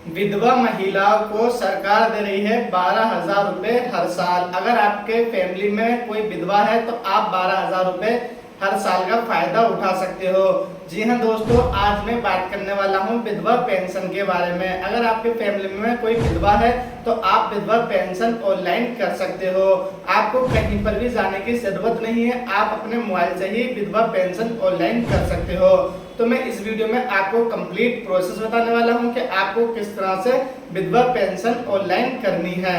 विधवा महिलाओं को सरकार दे रही है 12,000 रुपए हर साल। अगर आपके फैमिली में कोई विधवा है तो आप 12,000 रुपए हर साल का फायदा उठा सकते हो। जी हाँ दोस्तों, आज मैं बात करने वाला हूँ विधवा पेंशन के बारे में। अगर आपके फैमिली में कोई विधवा है तो आप विधवा पेंशन ऑनलाइन कर सकते हो। आपको कहीं पर भी जाने की जरूरत नहीं है, आप अपने मोबाइल से ही विधवा पेंशन ऑनलाइन कर सकते हो। तो मैं इस वीडियो में आपको कंप्लीट प्रोसेस बताने वाला हूँ कि आपको किस तरह से विधवा पेंशन ऑनलाइन करनी है।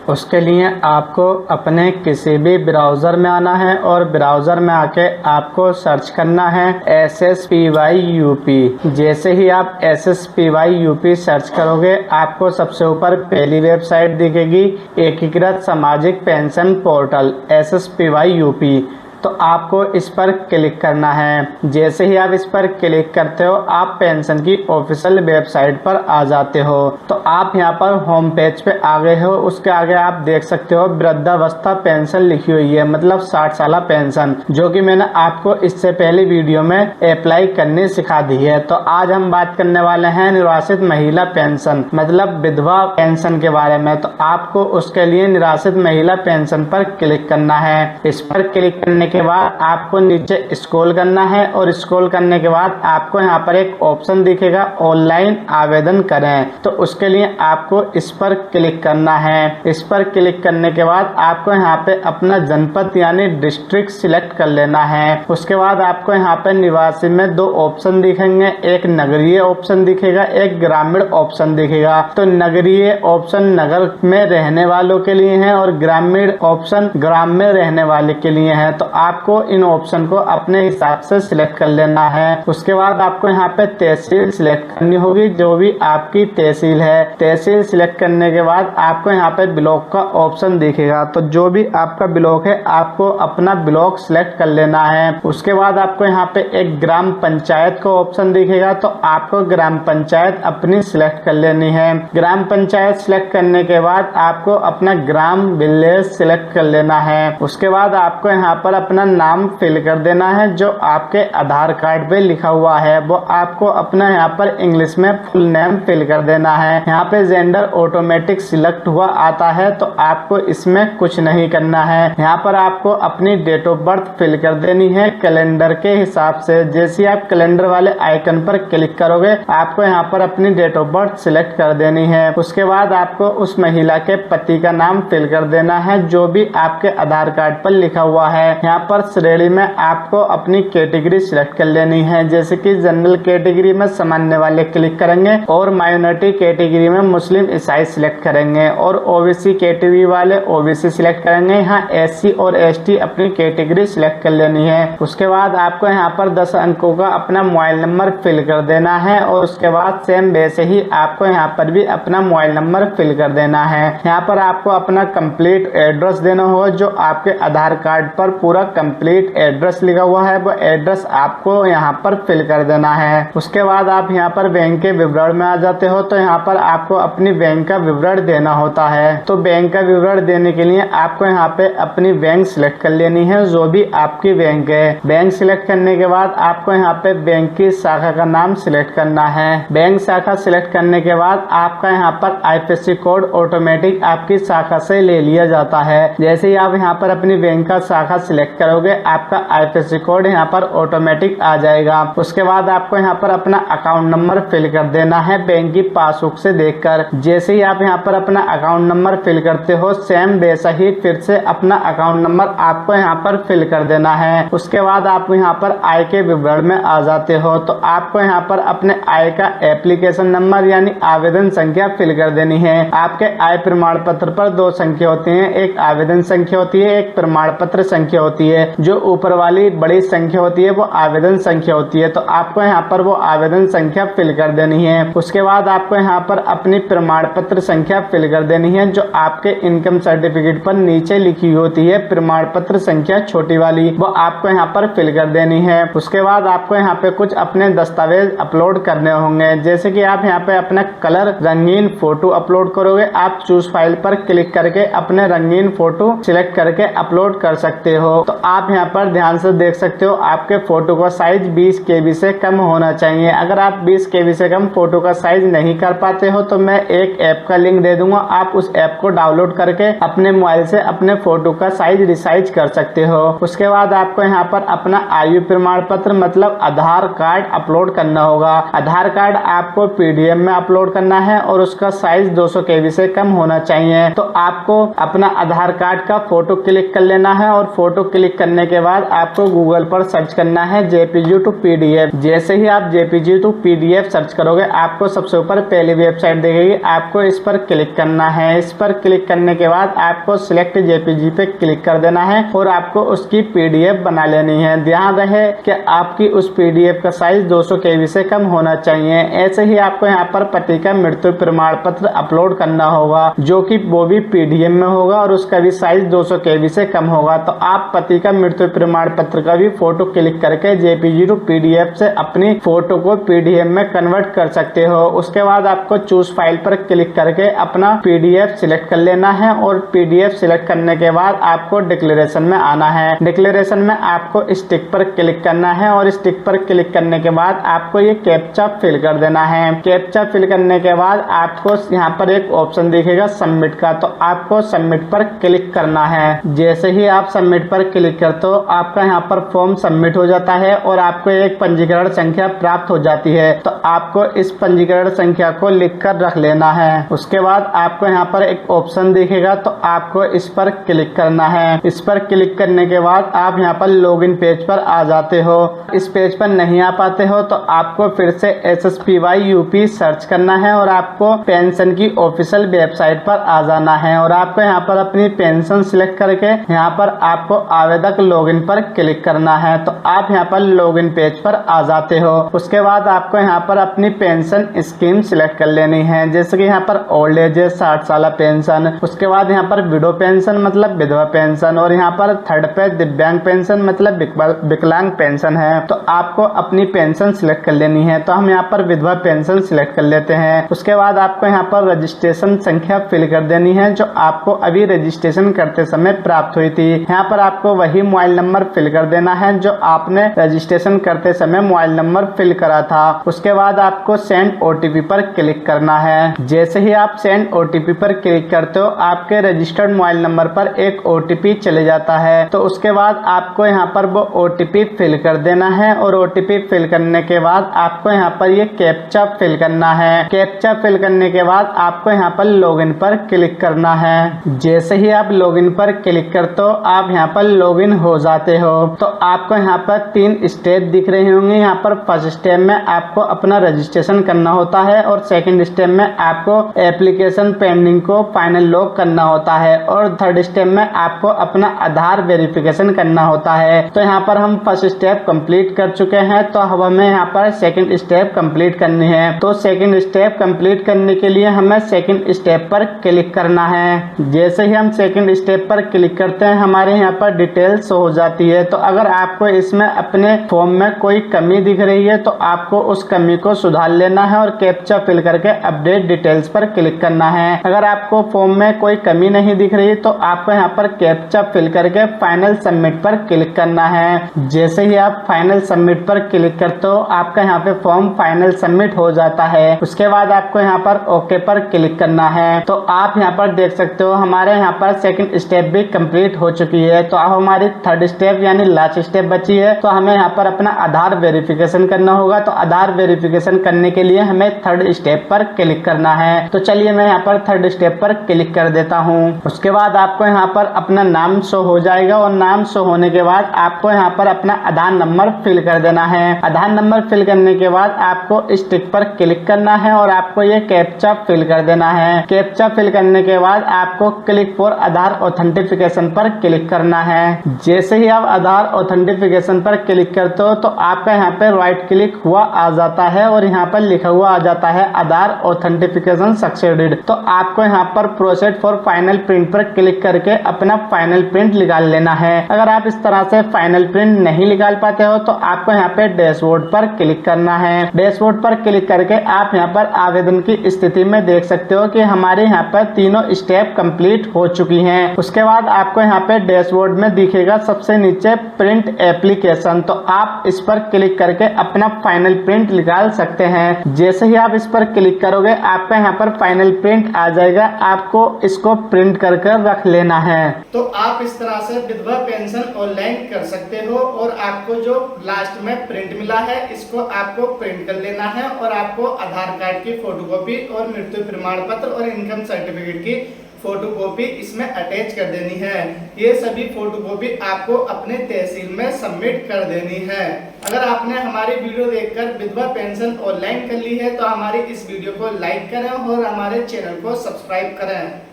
उसके लिए आपको अपने किसी भी ब्राउज़र में आना है और ब्राउज़र में आके आपको सर्च करना है SSPYUP। जैसे ही आप SSPYUP सर्च करोगे आपको सबसे ऊपर पहली वेबसाइट दिखेगी, एकीकृत सामाजिक पेंशन पोर्टल SSPYUP। तो आपको इस पर क्लिक करना है। जैसे ही आप इस पर क्लिक करते हो आप पेंशन की ऑफिशियल वेबसाइट पर आ जाते हो। तो आप यहां पर होम पेज पे आ गए हो। उसके आगे आप देख सकते हो वृद्धावस्था पेंशन लिखी हुई है, मतलब 60 साल पेंशन, जो कि मैंने आपको इससे पहले वीडियो में अप्लाई करनी सिखा दी है। तो आज हम बात करने वाले हैं निराश्रित महिला पेंशन, मतलब विधवा पेंशन के बारे में। तो आपको उसके लिए निराश्रित महिला पेंशन पर क्लिक करना है। इस पर क्लिक करने के बाद आपको नीचे स्क्रॉल करना है और स्क्रॉल करने के बाद आपको यहाँ पर एक ऑप्शन दिखेगा ऑनलाइन आवेदन करें। तो उसके लिए आपको इस पर क्लिक करना है। इस पर क्लिक करने के बाद आपको यहाँ पे अपना जनपद यानी डिस्ट्रिक्ट सिलेक्ट कर लेना है। उसके बाद आपको यहाँ पे निवासी में दो ऑप्शन दिखेंगे, एक नगरीय ऑप्शन दिखेगा, एक ग्रामीण ऑप्शन दिखेगा। तो नगरीय ऑप्शन नगर में रहने वालों के लिए है और ग्रामीण ऑप्शन ग्राम में रहने वाले के लिए है। तो आपको इन ऑप्शन को अपने हिसाब से सिलेक्ट कर लेना है। उसके बाद आपको यहाँ पे तहसील सिलेक्ट करनी होगी, जो भी आपकी तहसील है। तहसील सिलेक्ट करने के बाद आपको यहाँ पे ब्लॉक का ऑप्शन दिखेगा। तो जो भी आपका ब्लॉक है आपको अपना ब्लॉक सिलेक्ट कर लेना है। उसके बाद आपको यहाँ पे एक ग्राम पंचायत का ऑप्शन दिखेगा। तो आपको ग्राम पंचायत अपनी सिलेक्ट कर लेनी है। ग्राम पंचायत सिलेक्ट करने के बाद आपको अपना ग्राम विलेज सिलेक्ट कर लेना है। उसके बाद आपको यहाँ पर अपना नाम फिल कर देना है, जो आपके आधार कार्ड पे लिखा हुआ है वो आपको अपना यहाँ पर इंग्लिश में फुल नेम फिल कर देना है। यहाँ पे जेंडर ऑटोमेटिक सिलेक्ट हुआ आता है, तो आपको इसमें कुछ नहीं करना है। यहाँ पर आपको अपनी डेट ऑफ बर्थ फिल कर देनी है कैलेंडर के हिसाब से। जैसे आप कैलेंडर वाले आइकन पर क्लिक करोगे आपको यहाँ पर अपनी डेट ऑफ बर्थ सिलेक्ट कर देनी है। उसके बाद आपको उस महिला के पति का नाम फिल कर देना है, जो भी आपके आधार कार्ड पर लिखा हुआ है। यहाँ पर श्रेणी में आपको अपनी कैटेगरी सिलेक्ट कर लेनी है। जैसे कि जनरल कैटेगरी में सामान्य वाले क्लिक करेंगे और माइनॉरिटी कैटेगरी में मुस्लिम ईसाई सिलेक्ट करेंगे और ओबीसी कैटेगरी वाले ओबीसी सिलेक्ट करेंगे। यहाँ एससी और एसटी अपनी कैटेगरी सिलेक्ट कर लेनी है। उसके बाद आपको यहाँ पर 10 अंकों का अपना मोबाइल नंबर फिल कर देना है और उसके बाद सेम वैसे ही आपको यहाँ पर भी अपना मोबाइल नंबर फिल कर देना है। यहाँ पर आपको अपना कंप्लीट एड्रेस देना होगा, जो आपके आधार कार्ड पर पूरा कंप्लीट एड्रेस लिखा हुआ है वो एड्रेस आपको यहाँ पर फिल कर देना है। उसके बाद आप यहाँ पर बैंक के विवरण में आ जाते हो। तो यहाँ पर आपको अपनी बैंक का विवरण देना होता है। तो बैंक का विवरण देने के लिए आपको यहाँ पे अपनी बैंक सिलेक्ट कर लेनी है, जो भी आपकी बैंक है। बैंक सिलेक्ट करने के बाद आपको यहाँ पे बैंक की शाखा का नाम सिलेक्ट करना है। बैंक शाखा सिलेक्ट करने के बाद आपका यहाँ पर IFSC कोड ऑटोमेटिक आपकी शाखा से ले लिया जाता है। जैसे ही आप यहाँ पर अपनी बैंक का शाखा सिलेक्ट करोगे आपका IFSC कोड यहाँ पर ऑटोमेटिक आ जाएगा। उसके बाद आपको यहाँ पर अपना अकाउंट नंबर फिल कर देना है बैंक की पासबुक से देखकर। जैसे ही आप यहाँ पर अपना अकाउंट नंबर फिल करते हो सेम वैसा ही फिर से अपना अकाउंट नंबर आपको यहाँ पर फिल कर देना है। उसके बाद आप यहाँ पर आय के विवरण में आ जाते हो। तो आपको यहाँ पर अपने आय का एप्लीकेशन नंबर यानी आवेदन संख्या फिल कर देनी है। आपके आय प्रमाण पत्र पर 2 संख्या होती है, एक आवेदन संख्या होती है, एक प्रमाण पत्र संख्या होती है। जो ऊपर वाली बड़ी संख्या होती है वो आवेदन संख्या होती है। तो आपको यहाँ पर वो आवेदन संख्या फिल कर देनी है। उसके बाद आपको यहाँ पर अपनी प्रमाण पत्र संख्या फिल कर देनी है, जो आपके इनकम सर्टिफिकेट पर नीचे लिखी होती है प्रमाण पत्र संख्या छोटी वाली, वो आपको यहाँ पर फिल कर देनी है। उसके बाद आपको यहाँ पे कुछ अपने दस्तावेज अपलोड करने होंगे। जैसे कि आप यहाँ पे अपना कलर रंगीन फोटो अपलोड करोगे, आप चूज फाइल पर क्लिक करके अपने रंगीन फोटो सिलेक्ट करके अपलोड कर सकते हो। तो तो आप यहाँ पर ध्यान से देख सकते हो आपके फोटो का साइज 20 KB से कम होना चाहिए। अगर आप 20 KB से कम फोटो का साइज नहीं कर पाते हो तो मैं एक ऐप का लिंक दे दूंगा, आप उस ऐप को डाउनलोड करके अपने मोबाइल से अपने फोटो का साइज रिसाइज कर सकते हो। उसके बाद आपको यहाँ पर अपना आयु प्रमाण पत्र मतलब आधार कार्ड अपलोड करना होगा। आधार कार्ड आपको PDF में अपलोड करना है और उसका साइज 200 KB से कम होना चाहिए। तो आपको अपना आधार कार्ड का फोटो क्लिक कर लेना है और फोटो क्लिक करने के बाद आपको गूगल पर सर्च करना है JPG to PDF। जैसे ही आप JPG to PDF सर्च करोगे आपको सबसे ऊपर पहली वेबसाइट दिखेगी, आपको इस पर क्लिक करना है। इस पर क्लिक करने के बाद आपको सिलेक्ट JPG पे क्लिक कर देना है और आपको उसकी PDF बना लेनी है। ध्यान रहे कि आपकी उस PDF का साइज 200 KB से कम होना चाहिए। ऐसे ही आपको यहाँ पर पति का मृत्यु प्रमाण पत्र अपलोड करना होगा, जो कि वो भी PDF में होगा और उसका भी साइज 200 KB से कम होगा। तो आप पति का मृत्यु प्रमाण पत्र का भी फोटो क्लिक करके JPG to PDF से अपनी फोटो को PDF में कन्वर्ट कर सकते हो। उसके बाद आपको चूज फाइल पर क्लिक करके अपना PDF सिलेक्ट कर लेना है और PDF सिलेक्ट करने के बाद आपको डिक्लेरेशन में आना है। डिक्लेरेशन में आपको स्टिक पर क्लिक करना है और स्टिक पर क्लिक करने के बाद आपको ये कैप्चा फिल कर देना है। कैप्चा फिल करने के बाद आपको यहाँ पर एक ऑप्शन दिखेगा सबमिट का, तो आपको सबमिट पर क्लिक करना है। जैसे ही आप सबमिट पर क्लिक करते हो आपका यहाँ पर फॉर्म सबमिट हो जाता है और आपको एक पंजीकरण संख्या प्राप्त हो जाती है। तो आपको इस पंजीकरण संख्या को लिख कर रख लेना है। उसके बाद आपको यहाँ पर एक ऑप्शन दिखेगा, तो आपको इस पर क्लिक करना है। इस पर क्लिक करने के बाद आप यहाँ पर लॉगिन पेज पर आ जाते हो। इस पेज पर नहीं आ पाते हो तो आपको फिर से SSPY UP सर्च करना है और आपको पेंशन की ऑफिशियल वेबसाइट पर आ जाना है और आपको यहाँ पर अपनी पेंशन सिलेक्ट करके यहाँ पर आपको आवेदक लॉगिन पर क्लिक करना है। तो आप यहाँ पर लॉगिन पेज पर आ जाते हो। उसके बाद आपको यहाँ पर अपनी पेंशन स्कीम सिलेक्ट कर लेनी है, जैसे कि यहाँ पर ओल्ड एज 60 साल पेंशन, उसके बाद यहाँ पर विडो पेंशन मतलब विधवा पेंशन और यहाँ पर थर्ड पे दिव्यांग पेंशन मतलब विकलांग पेंशन है। तो आपको अपनी पेंशन सिलेक्ट कर लेनी है। तो हम यहाँ पर विधवा पेंशन सिलेक्ट कर लेते हैं। उसके बाद आपको यहाँ पर रजिस्ट्रेशन संख्या फिल कर देनी है जो आपको अभी रजिस्ट्रेशन करते समय प्राप्त हुई थी। यहाँ पर आपको वही मोबाइल नंबर फिल कर देना है जो आपने रजिस्ट्रेशन करते समय मोबाइल नंबर फिल करा था। उसके बाद आपको सेंड OTP पर क्लिक करना है। जैसे ही आप सेंड OTP पर क्लिक करते हो आपके रजिस्टर्ड मोबाइल नंबर पर एक OTP चले जाता है। तो उसके बाद आपको यहाँ पर वो OTP फिल कर देना है और OTP फिल करने के बाद आपको यहाँ पर ये कैप्चा फिल करना है। कैप्चा फिल करने के बाद आपको यहाँ पर लॉगिन पर क्लिक करना है। जैसे ही आप लॉगिन पर क्लिक करते हो आप यहाँ पर लॉगिन हो जाते हो। तो आपको यहाँ पर 3 स्टेप दिख रहे होंगे। यहाँ पर फर्स्ट स्टेप में आपको अपना रजिस्ट्रेशन करना होता है और सेकंड स्टेप में आपको एप्लीकेशन पेंडिंग को फाइनल लॉक करना होता है और थर्ड स्टेप में आपको अपना आधार वेरिफिकेशन करना होता है। तो यहाँ पर हम फर्स्ट स्टेप कंप्लीट कर चुके हैं, तो अब हमें यहाँ पर सेकंड स्टेप कंप्लीट करनी है। तो सेकंड स्टेप कंप्लीट करने के लिए हमें सेकंड स्टेप पर क्लिक करना है। जैसे ही हम सेकंड स्टेप पर क्लिक करते हैं हमारे यहाँ पर डिटेल्स हो जाती है। तो अगर आपको इसमें अपने फॉर्म में कोई कमी दिख रही है तो आपको उस कमी को सुधार लेना है और कैप्चा फिल करके अपडेट डिटेल्स पर क्लिक करना है। अगर आपको फॉर्म में कोई कमी नहीं दिख रही तो आपको यहाँ पर कैप्चा फिल करके फाइनल सबमिट पर क्लिक करना है। जैसे ही आप फाइनल सबमिट पर क्लिक करते हो आपका यहाँ पे फॉर्म फाइनल सबमिट हो जाता है। उसके बाद आपको यहाँ पर ओके पर क्लिक करना है। तो आप यहाँ पर देख सकते हो हमारे यहाँ पर सेकंड स्टेप भी कंप्लीट हो चुकी है। तो अब हमारी थर्ड स्टेप यानी लास्ट स्टेप बची है। तो हमें यहाँ पर अपना आधार वेरिफिकेशन करना होगा। तो आधार वेरिफिकेशन करने के लिए हमें थर्ड स्टेप पर क्लिक करना है। तो चलिए मैं यहाँ पर थर्ड स्टेप पर क्लिक कर देता हूँ। उसके बाद आपको यहाँ पर अपना नाम शो हो जाएगा और नाम शो होने के बाद आपको यहाँ पर अपना आधार नंबर फिल कर देना है। आधार नंबर फिल करने के बाद आपको इस टिक पर क्लिक करना है और आपको ये कैप्चा फिल कर देना है। कैप्चा फिल करने के बाद आपको क्लिक फॉर आधार ऑथेंटिफिकेशन पर क्लिक करना है। जैसे ही आप आधार ऑथेंटिफिकेशन पर क्लिक करते हो तो आपका यहाँ पे राइट क्लिक हुआ आ जाता है और यहाँ पर लिखा हुआ आ जाता है आधार ऑथेंटिफिकेशन सक्सेडेड। तो आपको यहाँ पर प्रोसीड फॉर फाइनल प्रिंट पर क्लिक करके अपना फाइनल प्रिंट निकाल लेना है। अगर आप इस तरह से फाइनल प्रिंट नहीं निकाल पाते हो तो आपको यहाँ पे डैशबोर्ड पर क्लिक करना है। डैशबोर्ड पर क्लिक करके आप यहाँ पर आवेदन की स्थिति में देख सकते हो कि हमारे यहाँ पर तीनों स्टेप कंप्लीट हो चुकी हैं। उसके बाद आपको यहाँ पे डैशबोर्ड में दिखेगा सबसे नीचे प्रिंट एप्लीकेशन, तो आप इस पर क्लिक करके अपना फाइनल प्रिंट निकाल सकते हैं। जैसे ही आप इस पर क्लिक करोगे आपका यहाँ पर फाइनल प्रिंट आ जाएगा, आपको इसको प्रिंट कर रख लेना है। तो आप इस तरह से विधवा पेंशन ऑनलाइन कर सकते हो और आपको जो लास्ट में प्रिंट मिला है इसको आपको प्रिंट कर लेना है और आपको आधार कार्ड की फोटोकॉपी और मृत्यु प्रमाण पत्र और इनकम सर्टिफिकेट की फोटोकॉपी इसमें अटैच कर देनी है। ये सभी फोटोकॉपी आपको अपने तहसील में सबमिट कर देनी है। अगर आपने हमारी वीडियो देखकर विधवा पेंशन ऑनलाइन कर ली है तो हमारी इस वीडियो को लाइक करें और हमारे चैनल को सब्सक्राइब करें।